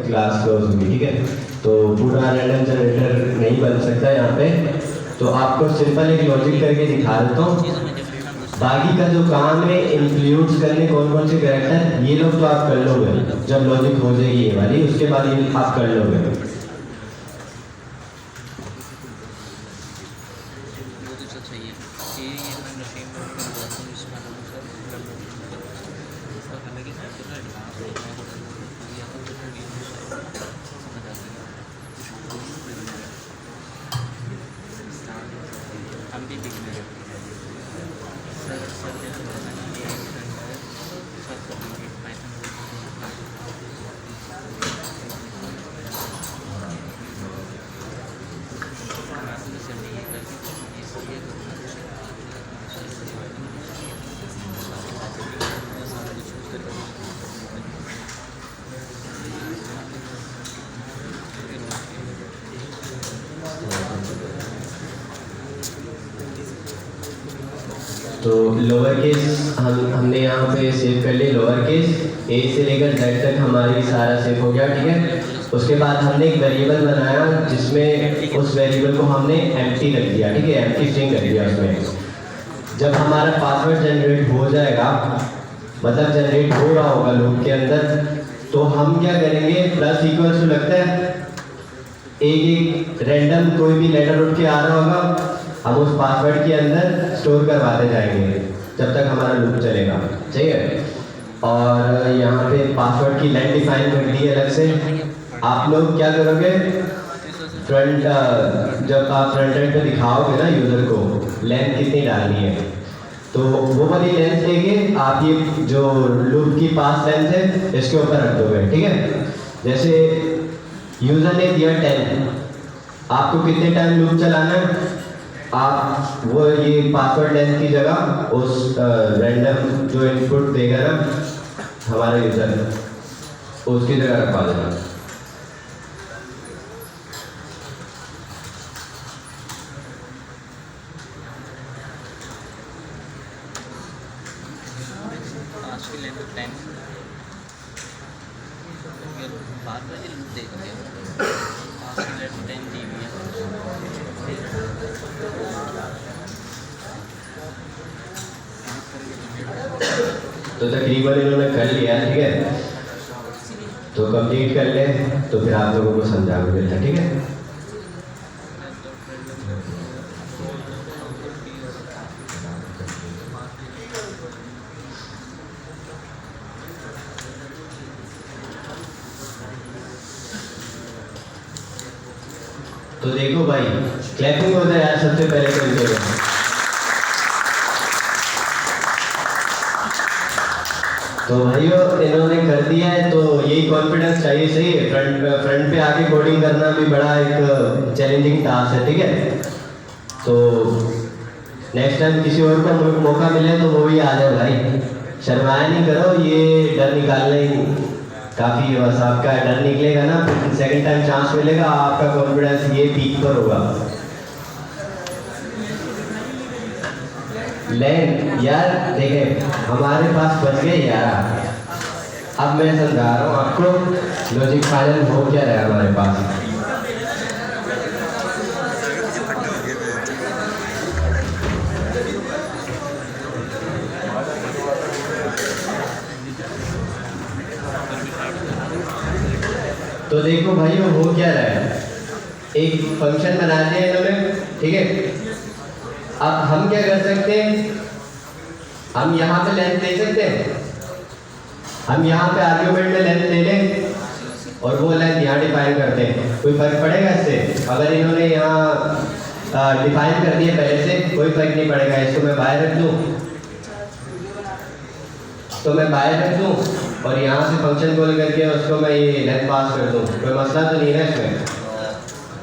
Class close होगी, ठीक है। तो पूरा रैंडम जनरेटर नहीं बन सकता यहाँ पे, तो आपको सिंपल एक लॉजिक करके दिखा देता हूँ। बाकी का जो काम है इंक्लूड्स करने कौन कौन से कैरेक्टर, ये लोग तो आप कर लोगे जब लॉजिक हो जाएगी ये वाली, उसके बाद ये आप कर लोगे। तो लोअर केस हमने यहाँ पे सेव कर लिए, लोअर केस ए से लेकर जेड तक हमारी सारा सेव हो गया, ठीक है। उसके बाद हमने एक वेरिएबल बनाया जिसमें उस वेरिएबल को हमने एम्प्टी रख दिया, ठीक है, एम्प्टी स्ट्रिंग कर दिया उसमें। जब हमारा पासवर्ड जनरेट हो जाएगा, मतलब जनरेट हो रहा होगा लूप के अंदर, तो हम क्या करेंगे, प्लस इक्वल्स टू लगता है, एक रैंडम कोई भी लेटर उठ के आ रहा होगा, हम उस पासवर्ड के अंदर स्टोर करवाते जाएंगे जब तक हमारा लूप चलेगा, ठीक है। और यहाँ पे पासवर्ड की लेंथ डिफाइन कर दी है अलग से। आप लोग क्या करोगे, फ्रंट जब आप फ्रंट एंड पे दिखाओगे ना यूज़र को लेंथ कितनी डालनी है, तो वो वाली लेंथ लेके आप ये जो लूप की पास लेंथ है इसके ऊपर रख दोगे, ठीक है। जैसे यूज़र ने दिया 10, आपको कितने टाइम लूप चलाना है, आप वो ये पासवर्ड लेंथ की जगह उस रैंडम जो इनपुट देगा ना हमारा यूज़र, उसकी जगह रखवा देना। तो तकरीबन इन्होंने कर लिया, ठीक है। तो कंप्लीट कर ले तो फिर आप लोगों को समझा भी देता, ठीक है। तो देखो भाई, क्लैपिंग हो जाए यार सबसे पहले तो तो भाइयों इन्होंने कर दिया है, तो यही कॉन्फिडेंस चाहिए, सही है। फ्रंट पे आके कोडिंग करना भी बड़ा एक चैलेंजिंग टास्क है, ठीक है। तो नेक्स्ट टाइम किसी और को मौका मिले तो वो भी आ जाए भाई, शर्माया नहीं करो, ये डर निकालना ही काफ़ी है बस। आपका डर निकलेगा ना, फिर सेकंड टाइम चांस मिलेगा, आपका कॉन्फिडेंस ये पीक पर होगा। लेकिन यार देखें, हमारे पास बच गए यार। अब मैं समझा रहा हूँ आपको लॉजिक फाइनल हो क्या रहा है हमारे पास। तो देखो भाइयों हो क्या रहा है, एक फंक्शन बना दिया इन्होंने, ठीक है। अब हम क्या कर सकते हैं, हम यहाँ पे लेंथ ले सकते हैं, हम यहाँ पे आर्ग्यूमेंट में लेंथ ले लें और वो लेंथ यहाँ डिफाइन करते हैं। कोई फर्क पड़ेगा इससे? अगर इन्होंने यहाँ डिफाइन कर दिया पहले से, कोई फर्क नहीं पड़ेगा। इसको मैं बाहर रख दूँ, तो मैं बाहर रख दूँ और यहाँ से फंक्शन कॉल करके उसको मैं ये लेंथ पास कर दूँ, कोई मसला तो नहीं है इसमें।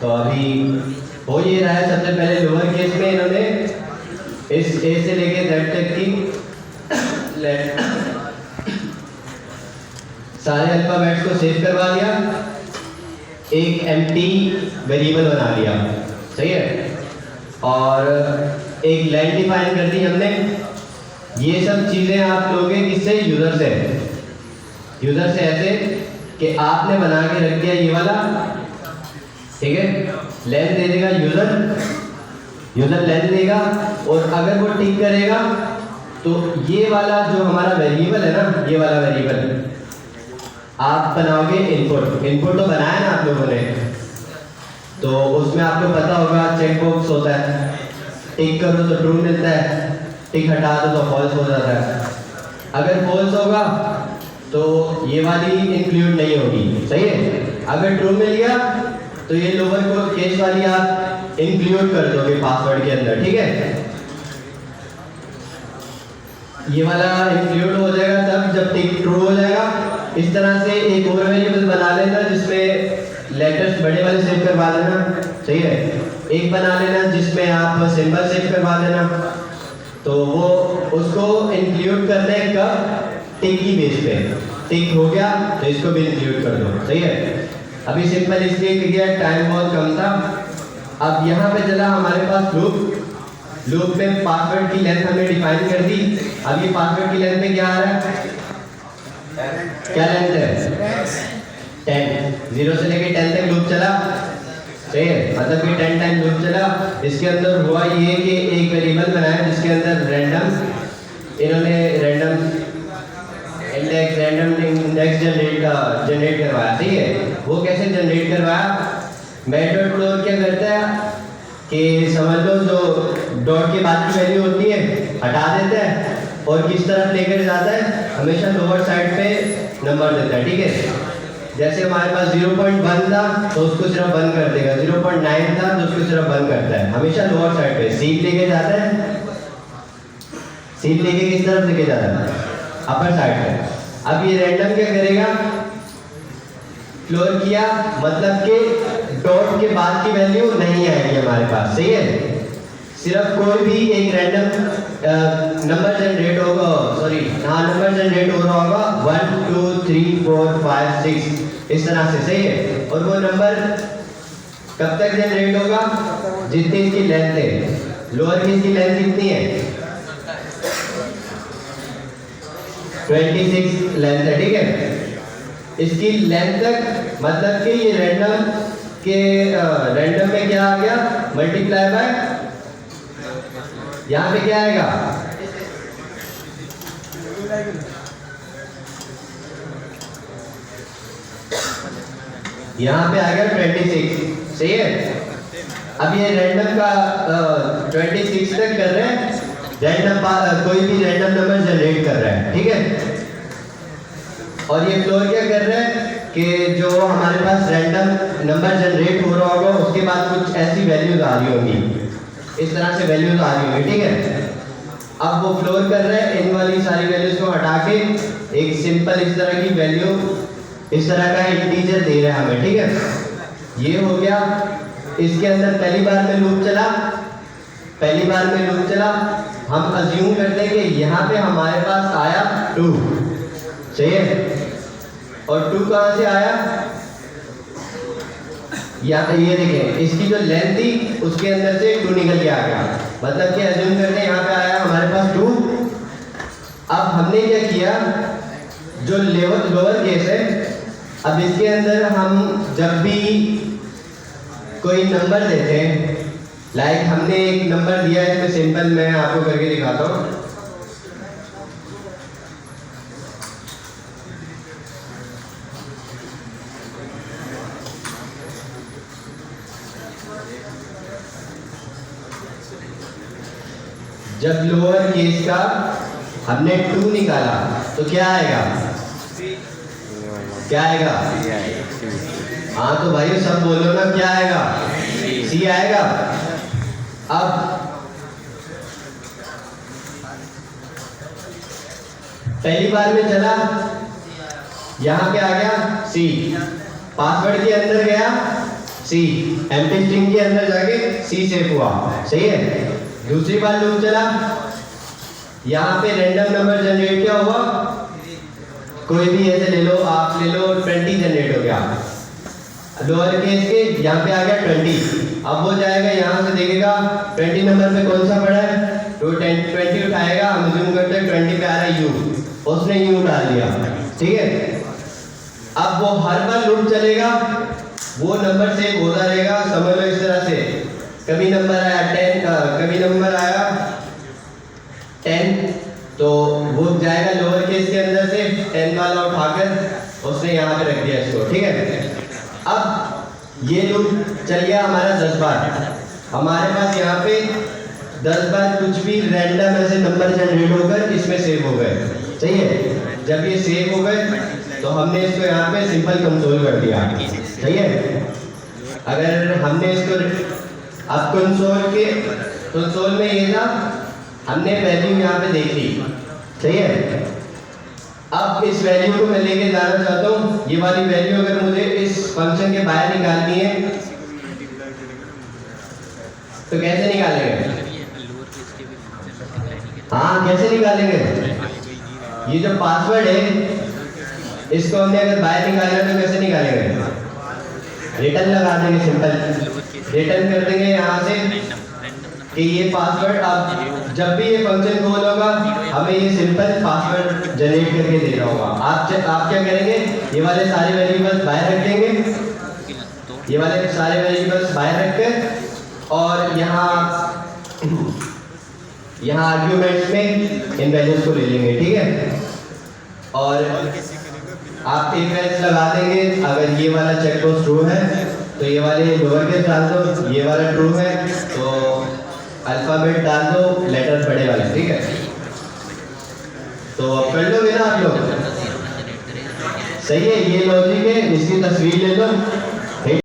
तो अभी हो ये रहा है। सबसे पहले लोअर केस में इन्होंने इस ए से लेके जेड तक की सारे अल्फाबेट्स को सेव करवा दिया, एक एम्प्टी वेरिएबल बना लिया, सही है, और एक लेंथ डिफाइन कर दी हमने। ये सब चीज़ें आप लोगे किससे? यूज़र से। यूज़र से ऐसे कि आपने बना के रख दिया ये वाला, ठीक है, लेंथ दे देगा यूजर लेंथ देगा, और अगर वो टिक करेगा तो ये वाला जो हमारा वेरिएबल है ना, ये वाला वेरिएबल आप बनाओगे इनपुट तो बनाया ना आप लोगों ने, तो उसमें आपको पता होगा चेक बॉक्स होता है, टिक करो तो ट्रू मिलता है, टिक हटा दो तो फॉल्स हो जाता है। अगर फॉल्स होगा तो ये वाली इंक्लूड नहीं होगी, सही है। अगर ट्रू मिल गया तो ये लोअर केस वाली आप इंक्लूड कर दोगे पासवर्ड के अंदर, ठीक है। ये वाला इंक्लूड हो जाएगा तब जब टिक ट्रू हो जाएगा। इस तरह से एक और वेरिएबल बना लेना जिसमें लेटर्स बड़े वाले सेव करवा देना, सही है। एक बना लेना जिसमें आप सिंबल सेव करवा देना, तो वो उसको इंक्लूड करने का टिक की बेस पे, टिक हो गया तो इसको भी इंक्लूड कर दो, सही है। अभी सिंपल इसलिए क्लियर, टाइम बहुत कम था। अब यहाँ पे चला हमारे पास लूप में पासवर्ड की लेंथ हमने डिफाइन कर दी। अब ये पासवर्ड की लेंथ में क्या आ रहा है, क्या लेंथ है 10, 0 से लेके 10 तक लूप चला, सही है, मतलब कि 10 टाइम लूप चला। इसके अंदर हुआ ये कि एक वेरिएबल बनाया जिसके अंदर इन्होंने रैंडम इंडेक्स जनरेट करवाया, ठीक है। वो कैसे जनरेट करवाया, मैट.फ्लोर क्या करता है कि समझ लो जो डॉट के बाद की वैल्यू होती है हटा देता है और किस तरफ लेकर जाता है, हमेशा लोअर साइड पे नंबर देता है, ठीक है। जैसे हमारे पास 0.1 था तो उसको सिर्फ 1 कर देगा, 0.9 था तो उसको सिर्फ 1 करता है, हमेशा लोअर साइड पे। सीट लेके जाता है, सीट लेके किस तरफ लेके जाता है, अपर साइड पे। अब ये रैंडम क्या करेगा, फ्लोर किया मतलब कि डॉट के बाद की वैल्यू नहीं आएगी हमारे पास, सही है। सिर्फ कोई भी एक रैंडम नंबर जनरेट होगा, नंबर जनरेट हो रहा होगा 1 2 3 4 5 6 इस तरह से, सही है। और वो नंबर कब तक जनरेट होगा, जितनी इसकी लेंथ है। लोअर केस की लेंथ कितनी है, 26 लेंथ है, ठीक है। इसकी लेंथ तक मतलब कि ये रैंडम में क्या आ गया, मल्टीप्लाई बाय, यहाँ पे क्या आएगा, यहाँ पे आ गया 26, सही है। अब ये रैंडम का 26 तक कर रहे हैं, कोई भी रैंडम नंबर जनरेट कर रहा है, ठीक है। और ये फ्लोर क्या कर रहा है कि जो हमारे पास रैंडम नंबर जनरेट हो रहा होगा उसके बाद कुछ ऐसी वैल्यूज आ रही होंगी, इस तरह से वैल्यूज आ रही होंगी, ठीक है। अब वो फ्लोर कर रहे हैं, इन वाली सारी वैल्यूज को हटा के एक सिंपल इस तरह की वैल्यू, इस तरह का इंटीजर दे रहा है हमें, ठीक है। ये हो गया। इसके अंदर पहली बार में लूप चला, हम अज्यूम करते हैं कि यहाँ पे हमारे पास आया 2, सही है। और 2 कहाँ से आया, यहाँ ये देखें, इसकी जो लेंथ थी उसके अंदर से 2 निकल के आ गया, मतलब कि अज्यूम करते हैं यहाँ पे आया हमारे पास 2। अब हमने क्या किया, जो लोअर केस है, अब इसके अंदर हम जब भी कोई नंबर देते हैं, लाइक हमने एक नंबर दिया है, इसमें सिंपल मैं आपको करके दिखाता हूँ। जब लोअर केस का हमने 2 निकाला तो क्या आएगा, हाँ तो भाई सब बोलो ना, क्या आएगा, सी आएगा। अब पहली बार में चला, यहाँ पे आ गया सी, पासवर्ड के अंदर गया सी, एम्प्टी स्ट्रिंग के अंदर जाके सी सेव हुआ, सही है। दूसरी बार लूप चला, यहाँ पे रैंडम नंबर जनरेट क्या हुआ, कोई भी ऐसे ले लो, आप ले लो 20 जनरेट हो गया, लोअर केस के यहाँ पे आ गया 20। अब वो जाएगा यहाँ से देखेगा 20 नंबर पे कौन सा पड़ा है, तो 20 उठाएगा, हम अज्यूम करते हैं 20 पे आ रहा है यू, उसने यू डाल दिया, ठीक है। अब वो हर बार लूप चलेगा, वो नंबर सेव होता रहेगा। समझ लो इस तरह से, कभी नंबर आया 10, कभी नंबर आया 10, तो वो जाएगा लोअर केस के अंदर से 10 वाला उठाकर उसने यहाँ पे रख दिया इसको, ठीक है। अब ये लूप चल गया हमारा 10 बार। हमारे पास यहाँ पे 10 बार कुछ भी रैंडम ऐसे नंबर जनरेट होकर इसमें सेव हो गए, सही है। जब ये सेव हो गए तो हमने इसको यहाँ पे सिंपल कंसोल कर दिया, सही है। अगर हमने इसको अब कंसोल में ये था, हमने वैल्यू यहाँ पे देख ली, सही है। अब इस वैल्यू को मैं लेके जाना चाहता हूँ, ये वाली वैल्यू अगर मुझे इस फंक्शन के बाहर निकालनी है तो कैसे निकालेंगे? हाँ, कैसे निकालेंगे? ये जो पासवर्ड है इसको हमने अगर बाहर निकालना है तो कैसे निकालेंगे? रिटर्न लगा देंगे, सिंपल रिटर्न कर देंगे यहाँ से कि ये पासवर्ड। अब जब भी ये फंक्शन कॉल होगा हमें ये सिंपल पासवर्ड जनरेट करके देना होगा। आप क्या करेंगे, ये वाले सारे वेरिएबल्स बाहर रख देंगे, ये वाले सारे वेरिएबल्स बाहर रख कर और यहाँ आर्ग्यूमेंट्स में इन वैल्यूज को ले लेंगे, ठीक है। और आप एक एल्स लगा देंगे, अगर ये वाला चेक बॉक्स ट्रू है तो ये वाले लोअर केस डाल दो, ये वाला ट्रू है तो अल्फाबेट डाल दो, लेटर बड़े वाले, ठीक है। तो अब कर लोगे ना आप लोग, सही है। ये लॉजिक है, इसकी तस्वीर ले लो।